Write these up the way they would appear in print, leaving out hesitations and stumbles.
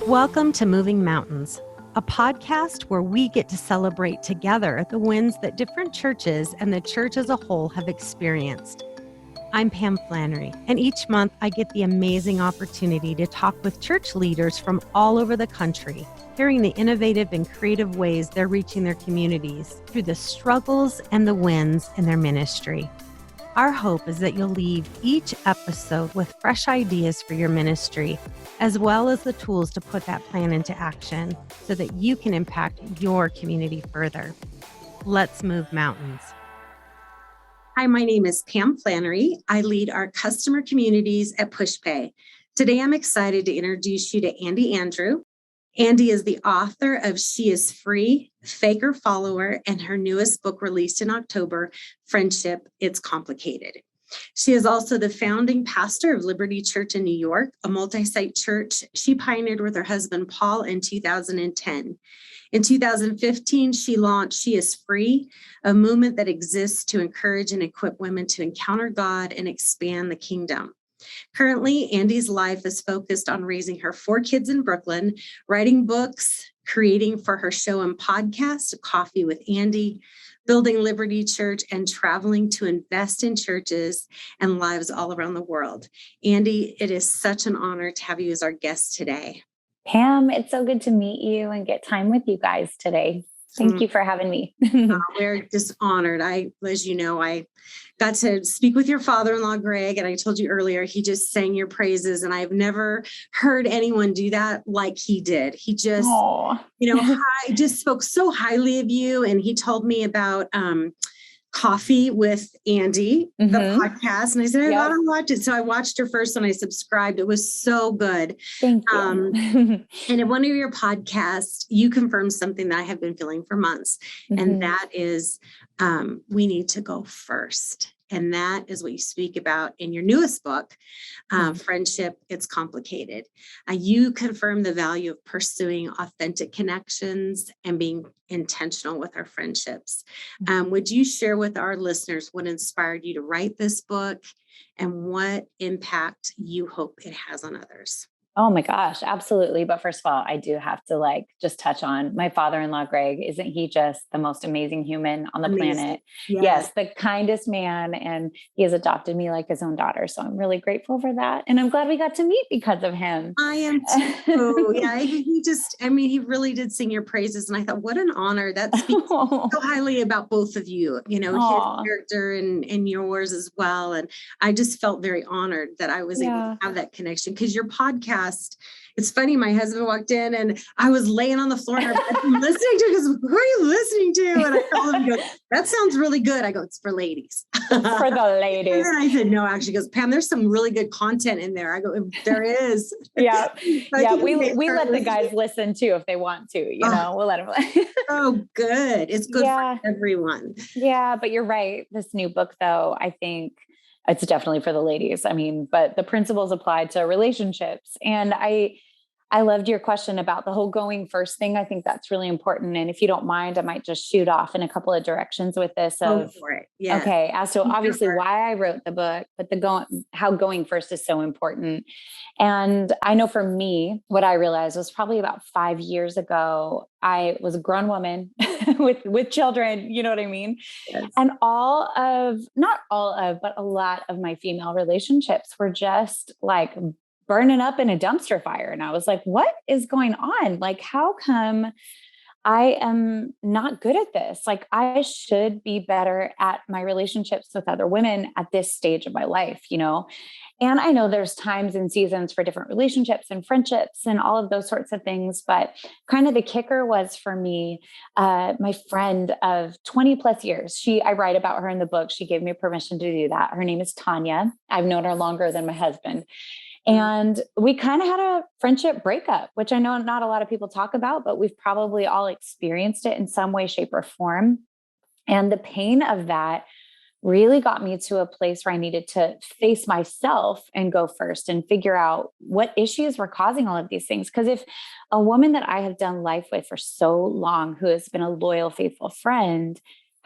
Welcome to Moving Mountains, a podcast where we get to celebrate together the wins that different churches and the church as a whole have experienced. I'm Pam Flannery, and each month I get the amazing opportunity to talk with church leaders from all over the country, hearing the innovative and creative ways they're reaching their communities through the struggles and the wins in their ministry. Our hope is that you'll leave each episode with fresh ideas for your ministry, as well as the tools to put that plan into action so that you can impact your community further. Let's move mountains. Hi, my name is Pam Flannery. I lead our customer communities at PushPay. Today, I'm excited to introduce you to Andi Andrew. Andi is the author of She is Free, Faker Follower, and her newest book released in October, Friendship, It's Complicated. She is also the founding pastor of Liberty Church in New York, a multi-site church she pioneered with her husband, Paul, in 2010. In 2015, she launched She is Free, a movement that exists to encourage and equip women to encounter God and expand the kingdom. Currently, Andi's life is focused on raising her 4 kids in Brooklyn, writing books, creating for her show and podcast, Coffee with Andi, building Liberty Church, and traveling to invest in churches and lives all around the world. Andi, it is such an honor to have you as our guest today. Pam, it's so good to meet you and get time with you guys today. Thank you for having me. We're just honored. As you know, I got to speak with your father-in-law, Greg, and I told you earlier, he just sang your praises, and I've never heard anyone do that like he did. He just, just spoke so highly of you, and he told me about Coffee with Andi, the podcast. And I said, I gotta watch it. So I watched her first and I subscribed. It was so good. Thank you. And in one of your podcasts, you confirmed something that I have been feeling for months. And that is, we need to go first. And that is what you speak about in your newest book, Friendship, It's Complicated. You confirm the value of pursuing authentic connections and being intentional with our friendships. Would you share with our listeners what inspired you to write this book and what impact you hope it has on others? Oh my gosh, absolutely. But first of all, I do have to just touch on my father-in-law, Greg. Isn't he just the most amazing human on the planet? Yes, the kindest man. And he has adopted me like his own daughter. So I'm really grateful for that. And I'm glad we got to meet because of him. I am too. Yeah, he really did sing your praises. And I thought, what an honor. That speaks so highly about both of you, his character and yours as well. And I just felt very honored that I was able to have that connection because your podcast, it's funny. My husband walked in and I was laying on the floor and I'm listening to it. He goes, who are you listening to? And I told him, he goes, that sounds really good. I go, it's for ladies. For the ladies. And then I said, no, actually, he goes, Pam, there's some really good content in there. I go, there is. Yeah. We let the guys listen too, if they want to, we'll let them. Oh, good. It's good for everyone. Yeah. But you're right. This new book though, I think, it's definitely for the ladies. But the principles applied to relationships. And I loved your question about the whole going first thing. I think that's really important. And if you don't mind, I might just shoot off in a couple of directions with this. Go for it. Yeah. Okay. As to obviously why I wrote the book, but how going first is so important. And I know for me, what I realized was probably about 5 years ago, I was a grown woman with children, you know what I mean? Yes. And not all of, but a lot of my female relationships were just like burning up in a dumpster fire. And I was like, what is going on? Like, how come I am not good at this? Like, I should be better at my relationships with other women at this stage of my life, And I know there's times and seasons for different relationships and friendships and all of those sorts of things. But kind of the kicker was for me, my friend of 20 plus years, I write about her in the book. She gave me permission to do that. Her name is Tanya. I've known her longer than my husband. And we kind of had a friendship breakup, which I know not a lot of people talk about, but we've probably all experienced it in some way, shape, or form. And the pain of that really got me to a place where I needed to face myself and go first and figure out what issues were causing all of these things. Because if a woman that I have done life with for so long, who has been a loyal, faithful friend,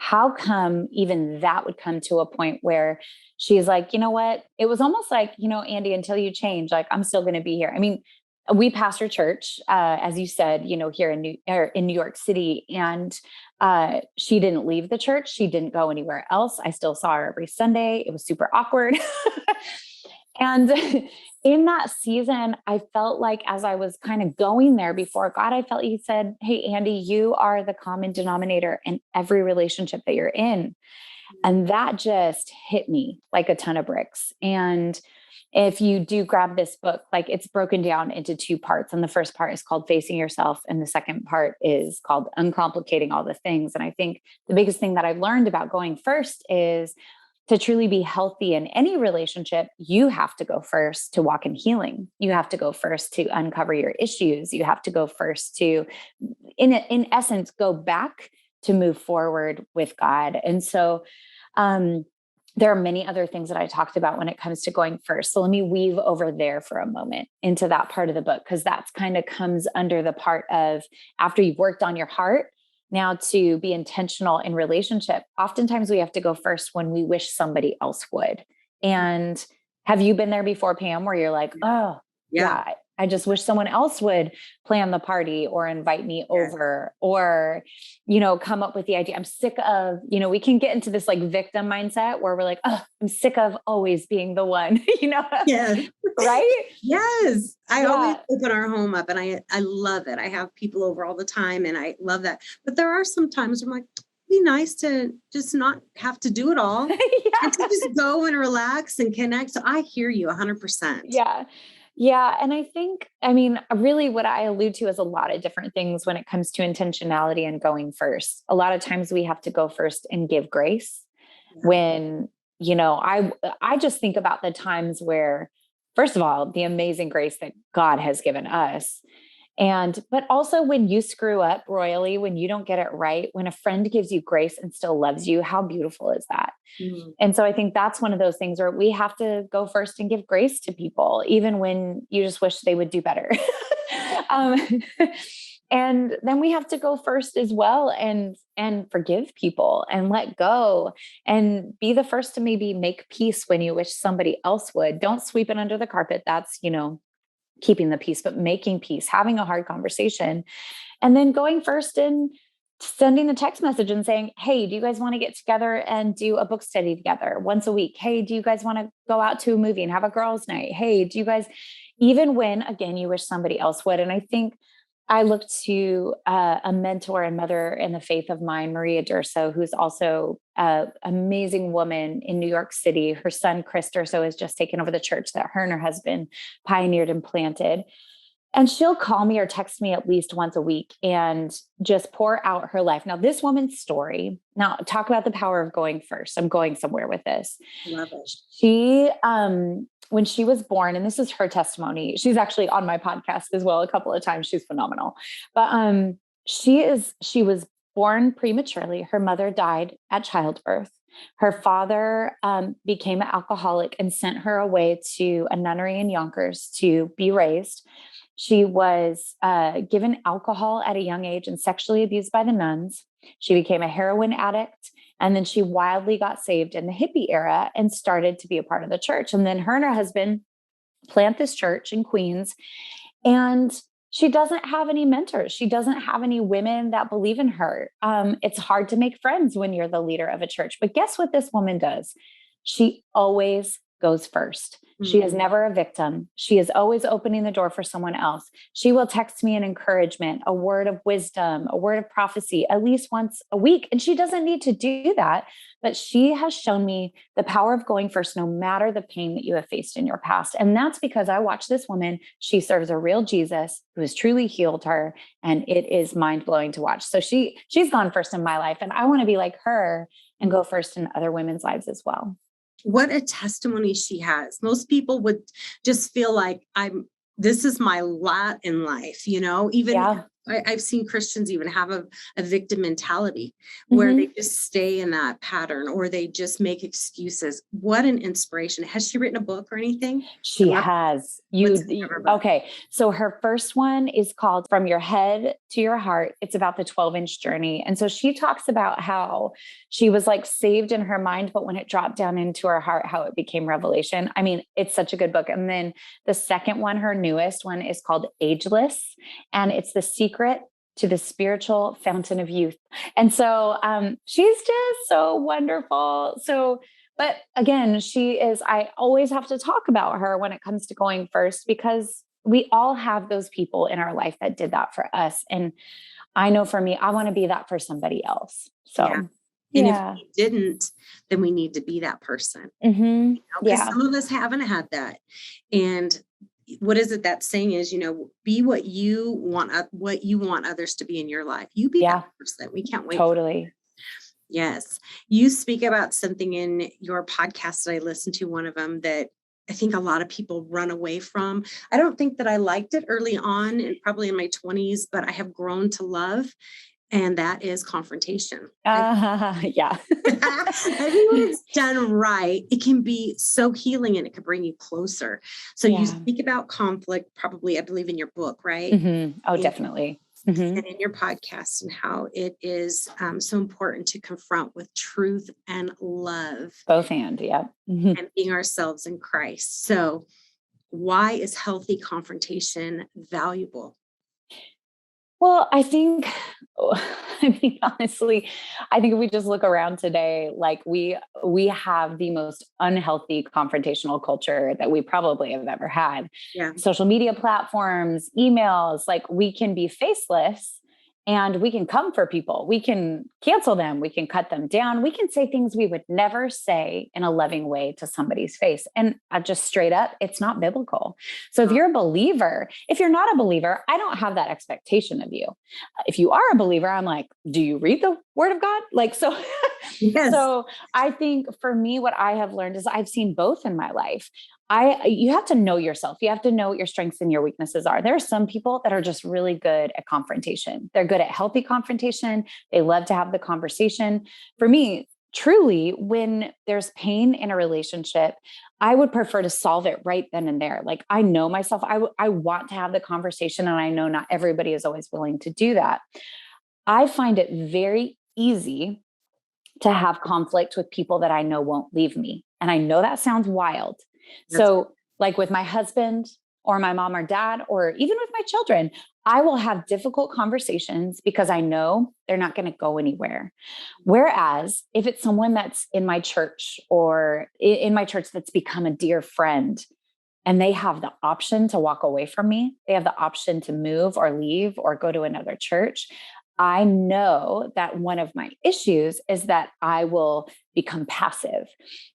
how come even that would come to a point where she's like, you know what? It was almost like, Andi, until you change, like, I'm still going to be here. we pastor church, as you said, here in New York City. And she didn't leave the church. She didn't go anywhere else. I still saw her every Sunday. It was super awkward. And in that season, I felt like as I was kind of going there before God, I felt He said, "Hey, Andi, you are the common denominator in every relationship that you're in." And that just hit me like a ton of bricks. And if you do grab this book, like it's broken down into two parts. And the first part is called Facing Yourself. And the second part is called Uncomplicating All the Things. And I think the biggest thing that I've learned about going first is to truly be healthy in any relationship, you have to go first to walk in healing. You have to go first to uncover your issues. You have to go first to, in essence, go back to move forward with God. And so, there are many other things that I talked about when it comes to going first. So let me weave over there for a moment into that part of the book, because that's kind of comes under the part of after you've worked on your heart, now to be intentional in relationship. Oftentimes we have to go first when we wish somebody else would. And have you been there before, Pam, where you're like, oh, yeah, I just wish someone else would plan the party or invite me over, or, come up with the idea. I'm sick of, we can get into this like victim mindset where we're like, oh, I'm sick of always being the one, Yeah. Right? Yes. I always open our home up and I love it. I have people over all the time and I love that. But there are some times where I'm like, be nice to just not have to do it all and to just go and relax and connect. So I hear you 100%. Yeah. Yeah. And I think, really what I allude to is a lot of different things when it comes to intentionality and going first. A lot of times we have to go first and give grace when, I just think about the times where, first of all, the amazing grace that God has given us. But also when you screw up royally, when you don't get it right, when a friend gives you grace and still loves you, how beautiful is that? Mm-hmm. And so I think that's one of those things where we have to go first and give grace to people, even when you just wish they would do better. And then we have to go first as well and forgive people and let go and be the first to maybe make peace when you wish somebody else would. Don't sweep it under the carpet. That's, keeping the peace, but making peace, having a hard conversation, and then going first and sending a text message and saying, hey, do you guys want to get together and do a book study together once a week? Hey, do you guys want to go out to a movie and have a girls' night? Hey, do you guys, even when, again, you wish somebody else would. And I think I looked to a mentor and mother in the faith of mine, Maria Durso, who's also an amazing woman in New York City. Her son, Chris Durso, has just taken over the church that her and her husband pioneered and planted. And she'll call me or text me at least once a week and just pour out her life. Now, this woman's story, now talk about the power of going first. I'm going somewhere with this. Love it. She, when she was born, and this is her testimony, she's actually on my podcast as well a couple of times. She's phenomenal. But she was born prematurely. Her mother died at childbirth. Her father became an alcoholic and sent her away to a nunnery in Yonkers to be raised. She was given alcohol at a young age and sexually abused by the nuns. She became a heroin addict. And then she wildly got saved in the hippie era and started to be a part of the church. And then her and her husband plant this church in Queens. And she doesn't have any mentors. She doesn't have any women that believe in her. It's hard to make friends when you're the leader of a church. But guess what this woman does? She always goes first. She is never a victim. She is always opening the door for someone else. She will text me an encouragement, a word of wisdom, a word of prophecy at least once a week. And she doesn't need to do that, but she has shown me the power of going first, no matter the pain that you have faced in your past. And that's because I watched this woman. She serves a real Jesus who has truly healed her. And it is mind blowing to watch. So she's gone first in my life, and I want to be like her and go first in other women's lives as well. What a testimony she has. Most people would just feel like this is my lot in life, even I've seen Christians even have a victim mentality where they just stay in that pattern, or they just make excuses. What an inspiration. Has she written a book or anything? She has. Okay. So her first one is called From Your Head to Your Heart. It's about the 12-inch journey. And so she talks about how she was like saved in her mind, but when it dropped down into her heart, how it became revelation. I mean, it's such a good book. And then the second one, her newest one, is called Ageless. And it's the secret to the spiritual fountain of youth. And so she's just so wonderful. So, but again, I always have to talk about her when it comes to going first, because we all have those people in our life that did that for us. And I know for me, I want to be that for somebody else. So, And if we didn't, then we need to be that person. Because some of us haven't had that. And what is it that saying is, be what you want others to be in your life. You be that person. We can't wait. Totally. Yes. You speak about something in your podcast that I listened to, one of them that I think a lot of people run away from. I don't think that I liked it early on, and probably in my 20s, but I have grown to love. And that is confrontation. Yeah. I think when it's done right, it can be so healing, and it can bring you closer. So you speak about conflict, probably, I believe, in your book, right? Oh, definitely. And in your podcast, and how it is so important to confront with truth and love. Both and, and being ourselves in Christ. So why is healthy confrontation valuable? Well, honestly, I think if we just look around today, like we have the most unhealthy confrontational culture that we probably have ever had. Social media platforms, emails, like we can be faceless and we can come for people. We can cancel them. We can cut them down. We can say things we would never say in a loving way to somebody's face. And just straight up, it's not biblical. So if you're a believer, if you're not a believer, I don't have that expectation of you. If you are a believer, I'm like, do you read the word of God? Like, so, So I think for me, what I have learned is I've seen both in my life. You have to know yourself. You have to know what your strengths and your weaknesses are. There are some people that are just really good at confrontation. They're good at healthy confrontation. They love to have the conversation. For me, truly, when there's pain in a relationship, I would prefer to solve it right then and there. Like I know myself, I want to have the conversation, and I know not everybody is always willing to do that. I find it very easy to have conflict with people that I know won't leave me. And I know that sounds wild. So like with my husband or my mom or dad, or even with my children, I will have difficult conversations because I know they're not going to go anywhere. Whereas if it's someone that's in my church or in my church that's become a dear friend, and they have the option to walk away from me, they have the option to move or leave or go to another church, I know that one of my issues is that I will become passive.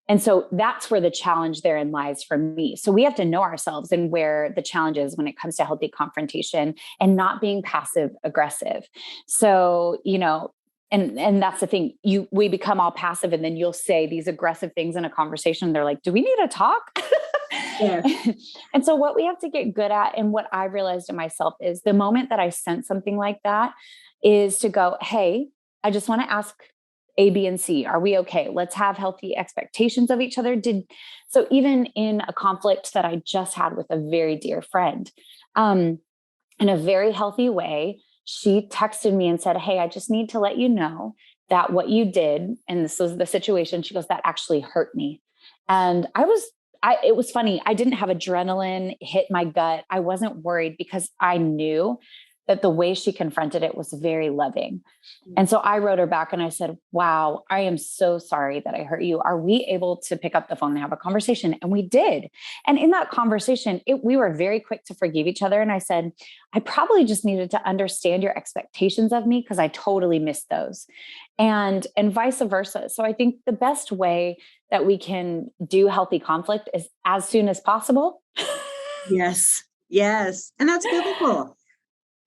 And so that's where the challenge therein lies for me. So we have to know ourselves and where the challenge is when it comes to healthy confrontation and not being passive aggressive. So, and that's the thing, we become all passive, and then you'll say these aggressive things in a conversation. They're like, do we need to talk? And so what we have to get good at, and what I realized in myself, is the moment that I sense something like that is to go, hey, I just want to ask A, B, and C. Are we okay? Let's have healthy expectations of each other. So even in a conflict that I just had with a very dear friend, in a very healthy way, she texted me and said, hey, I just need to let you know that what you did, and this was the situation, she goes, that actually hurt me. And it was funny. I didn't have adrenaline hit my gut. I wasn't worried because I knew that the way she confronted it was very loving. And so I wrote her back and I said, wow, I am so sorry that I hurt you. Are we able to pick up the phone and have a conversation? And we did. And in that conversation, we were very quick to forgive each other. And I said, I probably just needed to understand your expectations of me because I totally missed those, and vice versa. So I think the best way that we can do healthy conflict is as soon as possible. Yes. And that's biblical.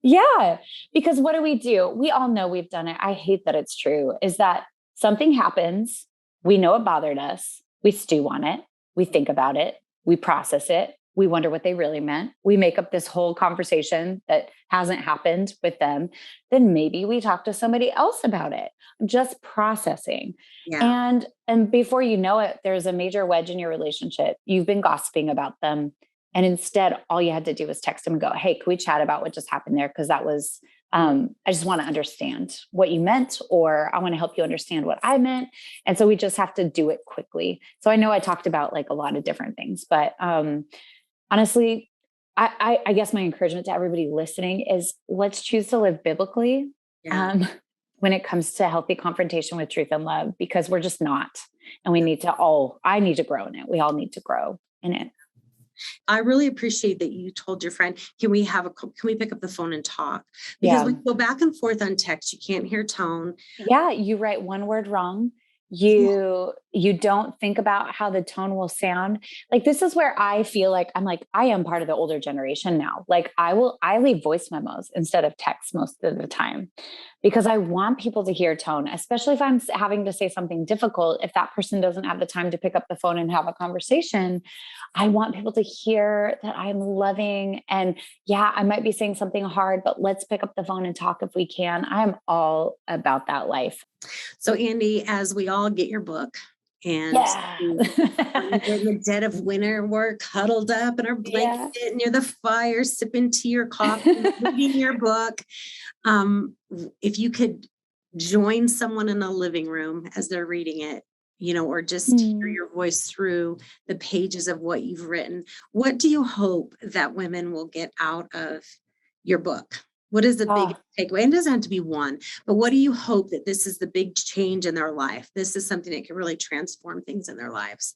Yeah, because what do? We all know we've done it. I hate that it's true, is that something happens. We know it bothered us. We stew on it. We think about it. We process it. We wonder what they really meant. We make up this whole conversation that hasn't happened with them. Then maybe we talk to somebody else about it, just processing. Yeah. And before you know it, there's a major wedge in your relationship. You've been gossiping about them. And instead, all you had to do was text them and go, hey, can we chat about what just happened there? Because that was, I just want to understand what you meant, or I want to help you understand what I meant. And so we just have to do it quickly. So I know I talked about like a lot of different things, but honestly, I guess my encouragement to everybody listening is let's choose to live biblically when it comes to healthy confrontation with truth and love, because we're just not. And I need to grow in it. We all need to grow in it. I really appreciate that you told your friend, can we pick up the phone and talk? Because when you go back and forth on text, you can't hear tone. Yeah. You write one word wrong. You don't think about how the tone will sound. Like, this is where I feel like I am part of the older generation now. Like, I leave voice memos instead of text most of the time, because I want people to hear tone, especially if I'm having to say something difficult. If that person doesn't have the time to pick up the phone and have a conversation, I want people to hear that I'm loving. And yeah, I might be saying something hard, but let's pick up the phone and talk if we can. I'm all about that life. So, Andi, as we all get your book and we're in the dead of winter, we're cuddled up in our blanket near the fire, sipping tea or coffee, reading your book. If you could join someone in a living room as they're reading it, or just hear your voice through the pages of what you've written, what do you hope that women will get out of your book? What is the biggest takeaway? And it doesn't have to be one, but what do you hope that this is the big change in their life? This is something that can really transform things in their lives.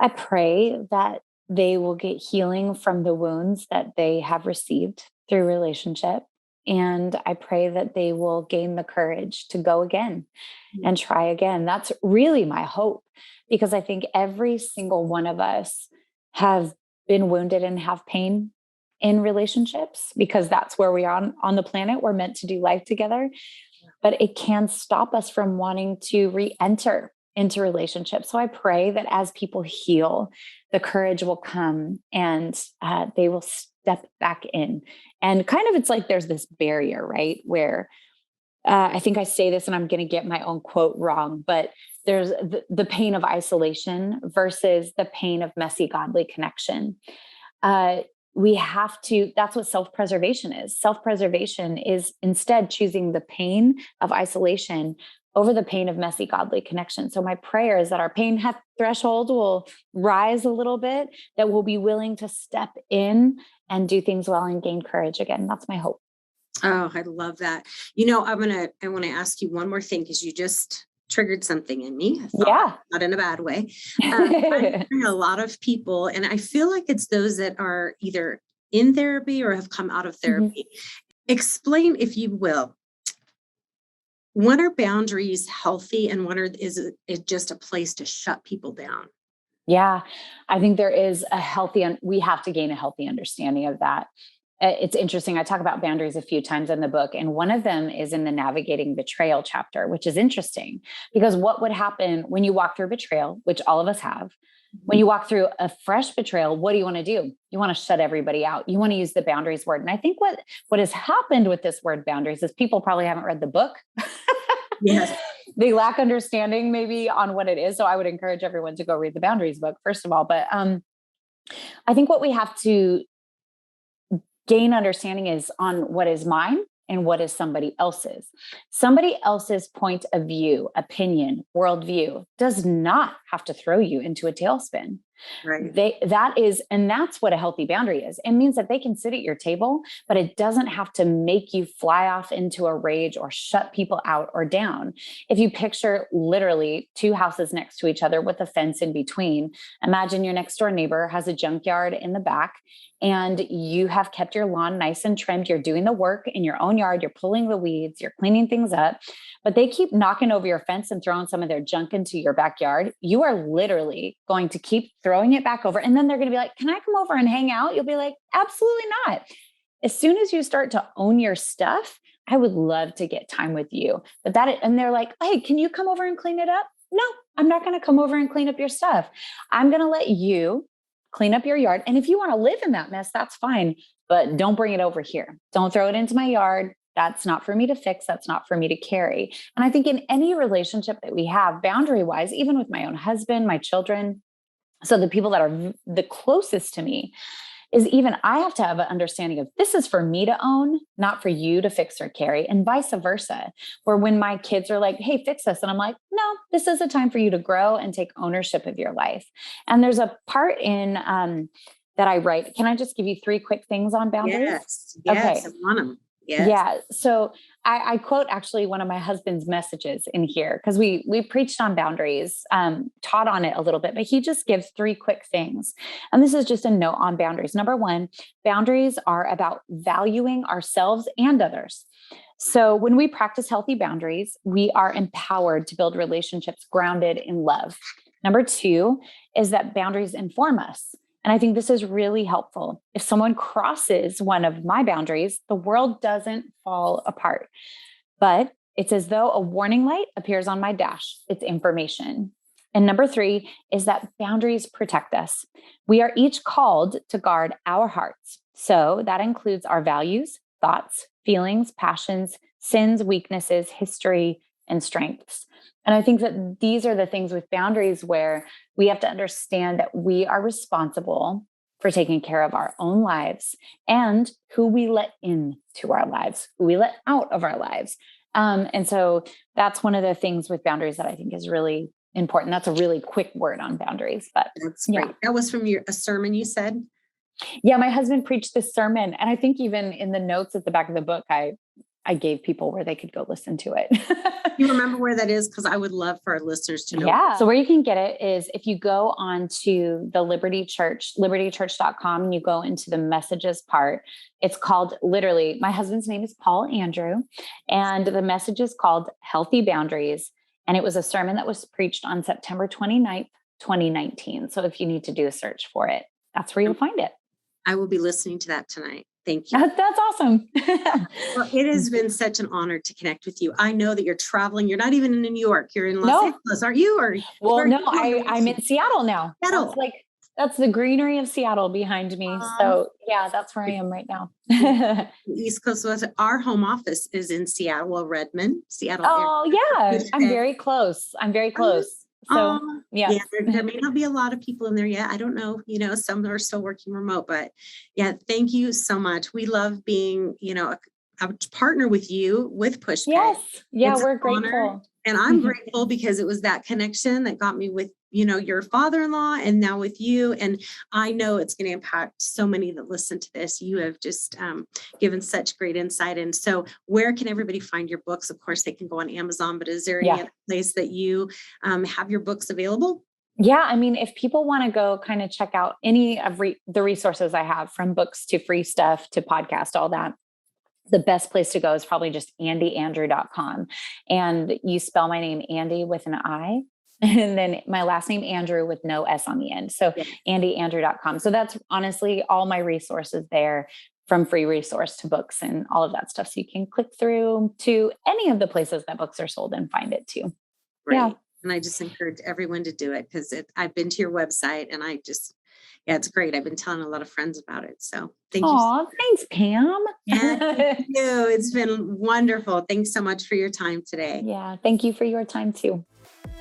I pray that they will get healing from the wounds that they have received through relationship. And I pray that they will gain the courage to go again and try again. That's really my hope, because I think every single one of us have been wounded and have pain in relationships, because that's where we are on the planet. We're meant to do life together, but it can stop us from wanting to re-enter into relationships. So I pray that as people heal, the courage will come and they will step back in. And kind of, it's like there's this barrier, right? Where I think I say this and I'm going to get my own quote wrong, but there's the pain of isolation versus the pain of messy, godly connection. We have to, that's what self-preservation is. Self-preservation is instead choosing the pain of isolation over the pain of messy, godly connection. So my prayer is that our pain threshold will rise a little bit, that we'll be willing to step in and do things well and gain courage again. That's my hope. Oh, I love that. I want to ask you one more thing, because you just triggered something in me. Not in a bad way. I'm hearing a lot of people, and I feel like it's those that are either in therapy or have come out of therapy. Explain, if you will, when are boundaries healthy and when is it just a place to shut people down? Yeah, I think there is we have to gain a healthy understanding of that. It's interesting. I talk about boundaries a few times in the book, and one of them is in the navigating betrayal chapter, which is interesting, because what would happen when you walk through betrayal, which all of us have, when you walk through a fresh betrayal, what do you want to do? You want to shut everybody out. You want to use the boundaries word. And I think what has happened with this word boundaries is people probably haven't read the book. Yes. They lack understanding maybe on what it is. So I would encourage everyone to go read the boundaries book, first of all. But I think what we have to gain understanding is on what is mine and what is somebody else's. Somebody else's point of view, opinion, worldview does not have to throw you into a tailspin. Right. That's what a healthy boundary is. It means that they can sit at your table, but it doesn't have to make you fly off into a rage or shut people out or down. If you picture literally two houses next to each other with a fence in between, imagine your next door neighbor has a junkyard in the back, and you have kept your lawn nice and trimmed. You're doing the work in your own yard. You're pulling the weeds. You're cleaning things up, but they keep knocking over your fence and throwing some of their junk into your backyard. You are literally going to keep throwing it back over. And then they're going to be like, can I come over and hang out? You'll be like, absolutely not. As soon as you start to own your stuff, I would love to get time with you. And they're like, hey, can you come over and clean it up? No, I'm not going to come over and clean up your stuff. I'm going to let you clean up your yard. And if you want to live in that mess, that's fine, but don't bring it over here. Don't throw it into my yard. That's not for me to fix. That's not for me to carry. And I think in any relationship that we have, boundary wise, even with my own husband, my children, so the people that are the closest to me, is even I have to have an understanding of this is for me to own, not for you to fix or carry, and vice versa. Where when my kids are like, hey, fix this. And I'm like, no, this is a time for you to grow and take ownership of your life. And there's a part in that I write. Can I just give you 3 quick things on boundaries? Yes, okay. I want them. Yes. Yeah. So I quote actually one of my husband's messages in here because we preached on boundaries, taught on it a little bit, but he just gives 3 quick things. And this is just a note on boundaries. Number 1, boundaries are about valuing ourselves and others. So when we practice healthy boundaries, we are empowered to build relationships grounded in love. Number 2 is that boundaries inform us. And I think this is really helpful. If someone crosses one of my boundaries, the world doesn't fall apart. But it's as though a warning light appears on my dash. It's information. And number 3 is that boundaries protect us. We are each called to guard our hearts. So that includes our values, thoughts, feelings, passions, sins, weaknesses, history, and strengths. And I think that these are the things with boundaries where we have to understand that we are responsible for taking care of our own lives and who we let into our lives, who we let out of our lives. And so that's one of the things with boundaries that I think is really important. That's a really quick word on boundaries, but that's great. Yeah. That was from a sermon you said? Yeah, my husband preached this sermon. And I think even in the notes at the back of the book, I gave people where they could go listen to it. You remember where that is? Because I would love for our listeners to know. Yeah. So where you can get it is if you go on to the Liberty Church, libertychurch.com, and you go into the messages part, it's called literally, my husband's name is Paul Andrew, and the message is called Healthy Boundaries. And it was a sermon that was preached on September 29th, 2019. So if you need to do a search for it, that's where you'll find it. I will be listening to that tonight. Thank you. That's awesome. Well, it has been such an honor to connect with you. I know that you're traveling. You're not even in New York. You're in Los Angeles, aren't you? I'm in Seattle now. Seattle. That's the greenery of Seattle behind me. So yeah, that's where I am right now. East Coast was our home office is in Seattle, Redmond, Seattle. Oh yeah, I'm very close. So yeah, there may not be a lot of people in there yet. I don't know, some are still working remote, but yeah, thank you so much. We love being, a partner with you with PushPay. Yes. Yeah, it's we're grateful. And I'm grateful because it was that connection that got me with, your father-in-law and now with you. And I know it's going to impact so many that listen to this. You have just given such great insight. And so where can everybody find your books? Of course, they can go on Amazon, but is there any other place that you have your books available? Yeah. I mean, if people want to go kind of check out any of the resources I have, from books to free stuff to podcast, all that, the best place to go is probably just andiandrew.com. And you spell my name Andi with an I, and then my last name Andrew with no S on the end. So andiandrew.com. So that's honestly all my resources there, from free resource to books and all of that stuff. So you can click through to any of the places that books are sold and find it too. Great. Yeah. And I just encourage everyone to do it because I've been to your website and it's great. I've been telling a lot of friends about it. So thank you. Thanks, Pam. Yeah, thank you. It's been wonderful. Thanks so much for your time today. Yeah. Thank you for your time too.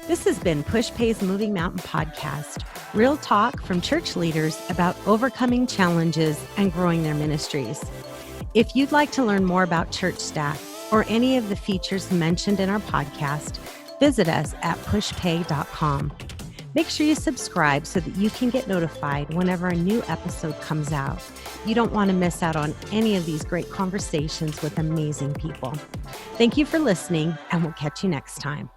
This has been PushPay's Moving Mountain podcast, real talk from church leaders about overcoming challenges and growing their ministries. If you'd like to learn more about ChurchStack or any of the features mentioned in our podcast, visit us at pushpay.com. Make sure you subscribe so that you can get notified whenever a new episode comes out. You don't want to miss out on any of these great conversations with amazing people. Thank you for listening, and we'll catch you next time.